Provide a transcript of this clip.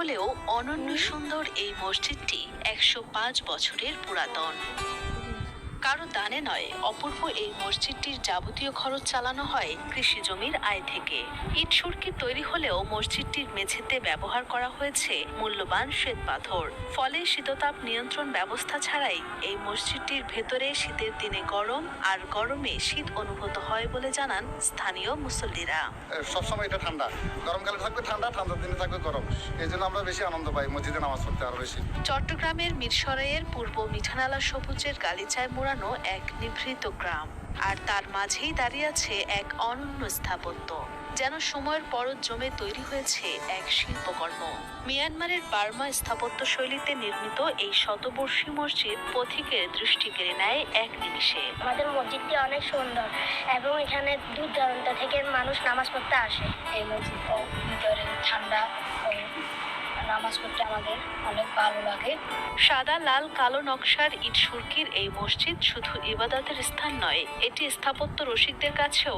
হলেও অনন্য সুন্দর এই মসজিদটি ১০৫ বছরের পুরাতন। কারো দানে নয়, অপূর্ব এই মসজিদটির যাবতীয় খরচ চালানো হয় কৃষি জমির আয় থেকে। ইট সুরকি তৈরি হলেও মসজিদটির মেঝেতে ব্যবহার করা হয়েছে মূল্যবান শ্বেত পাথর। ফলে শীততাপ নিয়ন্ত্রণ ব্যবস্থা ছাড়াই এই মসজিদটির ভেতরে শীতের দিনে গরম আর গরমে শীত অনুভূত হয় বলে জানান স্থানীয় মুসল্লিরা। সবসময় এটা ঠান্ডা, গরমকালে থাকবে ঠান্ডা, ঠান্ডার দিনে থাকবে গরম। এই জন্য আমরা বেশি আনন্দ পাই মসজিদে নামাজ পড়তে আরো বেশি। চট্টগ্রামের মিরসরাইয়ের পূর্ব মিঠানালা সবুজের গালিচায় মোড়ানো এক নিভৃত গ্রাম, আর তার মাঝেই দাঁড়িয়ে আছে এক অনন্য স্থাপত্য, যেন সময়ের পরত জমে তৈরি হয়েছে এক শিল্পকর্ম। মিয়ানমারের বার্মা স্থাপত্য শৈলীতে নির্মিত এই শতবর্ষী মসজিদ পথিকের দৃষ্টি কেড়ে নেয় এক নিমিষে। আমাদের মসজিদটি অনেক সুন্দর এবং এখানে দূর দূরান্ত থেকে মানুষ নামাজ পড়তে আসে। এই মসজিদটা ভিতরে ঠান্ডা, নামাজ পড়তে আমাদের অনেক ভালো লাগে। সাদা লাল কালো নকশার ইট সুরকির এই মসজিদ শুধু ইবাদতের স্থান নয়, এটি স্থাপত্য রসিকদের কাছেও